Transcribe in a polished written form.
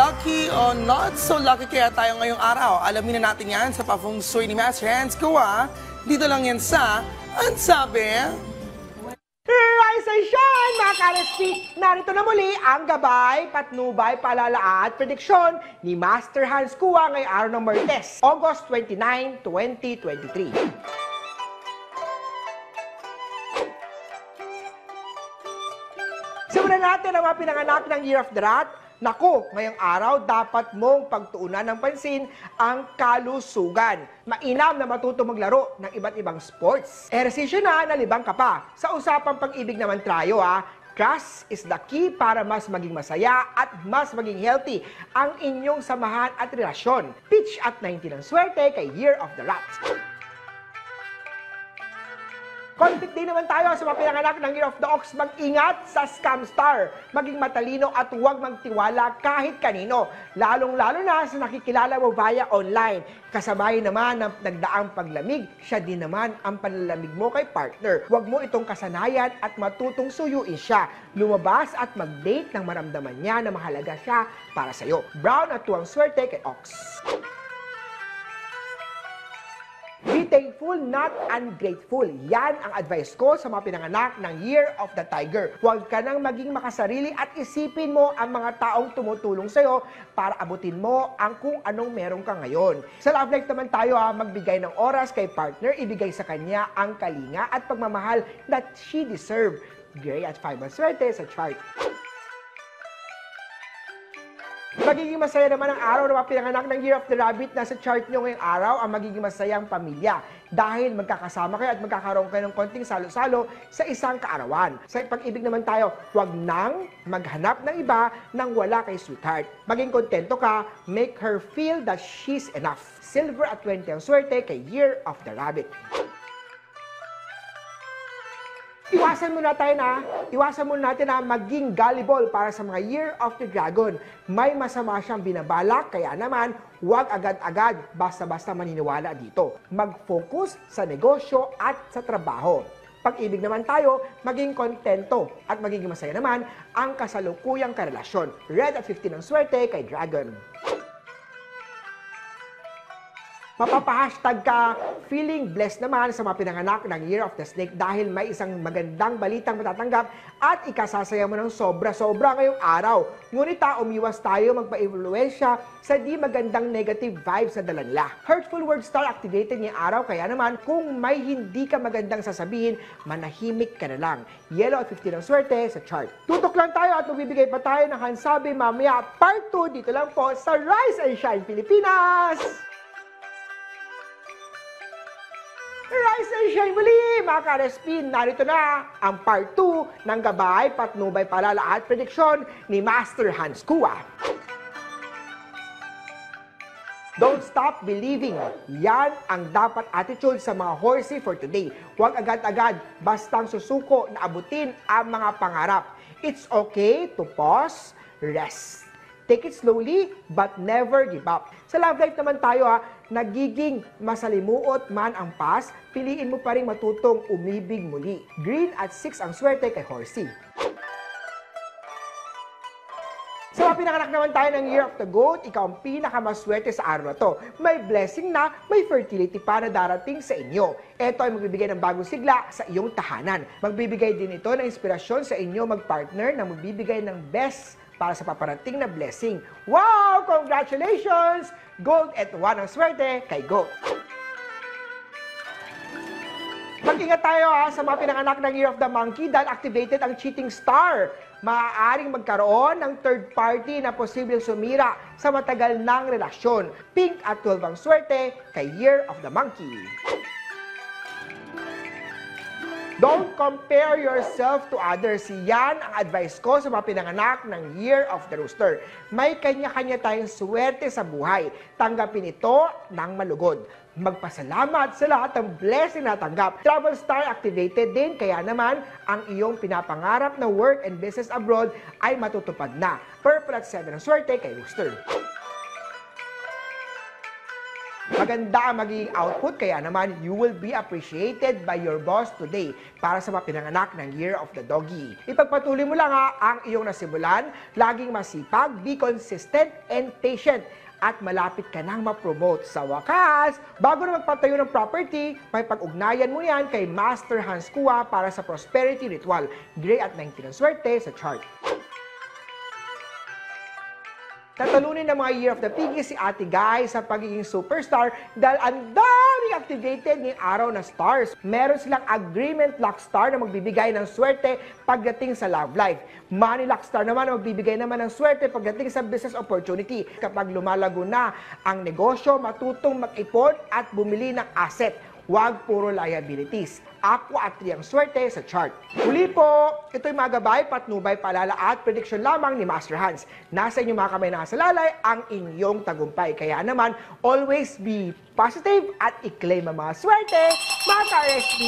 Lucky o not so lucky kaya tayo ngayong araw? Alamin na natin yan sa pa-feng shui ni Master Hans Kua. Dito lang yan sa Ang Sabi. Rise and shine, mga ka-RSP! Narito na muli ang gabay, patnubay, paalala at prediksyon ni Master Hans Kua ngayong araw ng Martes, August 29, 2023. Simulan natin ang mga pinanganak ng Year of the Rat. Naku, ngayong araw, dapat mong pagtuunan ng pansin ang kalusugan. Mainam na matuto maglaro ng iba't ibang sports. Ehersisyo na, nalibang ka pa. Sa usapang pag-ibig naman tayo, trust is the key para mas maging masaya at mas maging healthy ang inyong samahan at relasyon. Pitch at 90 ng swerte kay Year of the Rat. Conflict din naman tayo sa mga pinanganak ng Year of the Ox. Mag-ingat sa scam star. Maging matalino at huwag magtiwala kahit kanino. Lalong-lalo na sa nakikilala mo via online. Kasabay naman ng nagdaang paglamig, siya din naman ang panlalamig mo kay partner. Huwag mo itong kasanayan at matutong suyuin siya. Lumabas at mag-date nang maramdaman niya na mahalaga siya para sa'yo. Brown at tuwang swerte kay Ox. Be thankful, not ungrateful. Yan ang advice ko sa mga pinanganak ng Year of the Tiger. Huwag ka nang maging makasarili at isipin mo ang mga taong tumutulong sa'yo para abutin mo ang kung anong meron ka ngayon. Sa love life naman tayo, magbigay ng oras kay partner, ibigay sa kanya ang kalinga at pagmamahal that she deserve. Gray at 5 ang swerte sa chart. Magiging masaya naman ang araw na pinanganak ng Year of the Rabbit na sa chart nyo ngayong araw ang magiging masayang pamilya dahil magkakasama kayo at magkakaroon kayo ng konting salo-salo sa isang kaarawan. Sa pag-ibig naman tayo, huwag nang maghanap ng iba nang wala kay sweetheart. Maging kontento ka, make her feel that she's enough. Silver at 20 ang swerte kay Year of the Rabbit. Iwasan muna natin na maging gullible para sa mga Year of the Dragon. May masama siyang binabalak, kaya naman huwag agad-agad basta-basta maniniwala dito. Mag-focus sa negosyo at sa trabaho. Pag-ibig naman tayo, maging kontento at magiging masaya naman ang kasalukuyang karelasyon. Red at 15 ang swerte kay Dragon. Mapapa-hashtag ka, feeling blessed naman sa mga pinanganak ng Year of the Snake dahil may isang magandang balitang matatanggap at ikasasaya mo ng sobra-sobra ngayong araw. Ngunit umiwas tayo magpa-influensya sa di magandang negative vibes sa dala nila. Hurtful word star activated ngayong araw, kaya naman kung may hindi ka magandang sasabihin, manahimik ka na lang. Yellow at 15 ang swerte sa chart. Tutok lang tayo at magbibigay pa tayo ng Hansabi mamaya part 2 dito lang po sa Rise and Shine Pilipinas! Rise and shine muli, mga ka-RSP. Narito na ang part 2 ng gabay, patnubay, paalala at prediksyon ni Master Hans Kua. Don't stop believing. Yan ang dapat attitude sa mga horsey for today. Huwag agad-agad, bastang susuko na abutin ang mga pangarap. It's okay to pause, rest. Take it slowly, but never give up. Sa love life naman tayo, nagiging masalimuot man ang past, piliin mo pa rin matutong umibig muli. Green at 6 ang swerte kay Horsey. Sa mga pinanganak naman tayo ng Year of the Goat, ikaw ang pinakamaswerte sa araw na to. May blessing na, may fertility pa na darating sa inyo. Ito ay magbibigay ng bagong sigla sa iyong tahanan. Magbibigay din ito ng inspirasyon sa inyo magpartner na magbibigay ng best para sa paparating na blessing. Wow! Congratulations! Gold at 1 ang swerte kay Goat. Mag-ingat tayo sa mga pinanganak ng Year of the Monkey dahil activated ang cheating star. Maaaring magkaroon ng third party na posibleng sumira sa matagal ng relasyon. Pink at 12 ang swerte kay Year of the Monkey. Don't compare yourself to others. Yan ang advice ko sa mga pinanganak ng Year of the Rooster. May kanya-kanya tayong swerte sa buhay. Tanggapin ito ng malugod. Magpasalamat sa lahat ng blessing na tanggap. Travel Star activated din, kaya naman ang iyong pinapangarap na work and business abroad ay matutupad na. Purple at 7 ang swerte kay Rooster. Maganda ang magiging output, kaya naman you will be appreciated by your boss today para sa mga pinanganak ng Year of the Doggy. Ipagpatuloy mo lang ang iyong nasimulan, laging masipag, be consistent and patient, at malapit ka nang ma-promote. Sa wakas, bago na magpatayo ng property, may pag-ugnayan mo yan kay Master Hans Kua para sa prosperity ritual. Gray at 19 ang swerte sa chart. Tatalunin ng mga Year of the Piggy si Ate Guy sa pagiging superstar dahil ang daming activated ngayong araw na stars. Meron silang agreement lock star na magbibigay ng swerte pagdating sa love life. Money lock star naman na magbibigay naman ng swerte pagdating sa business opportunity. Kapag lumalago na ang negosyo, matutong mag-ipon at bumili ng asset. Huwag puro liabilities. Aqua at 3 ang swerte sa chart. Huli po, ito'y mga gabay, patnubay, paalala at prediction lamang ni Master Hans. Nasa inyong mga kamay nakasalalay ang inyong tagumpay. Kaya naman, always be positive at i-claim ang mga swerte, mga ka-RSP.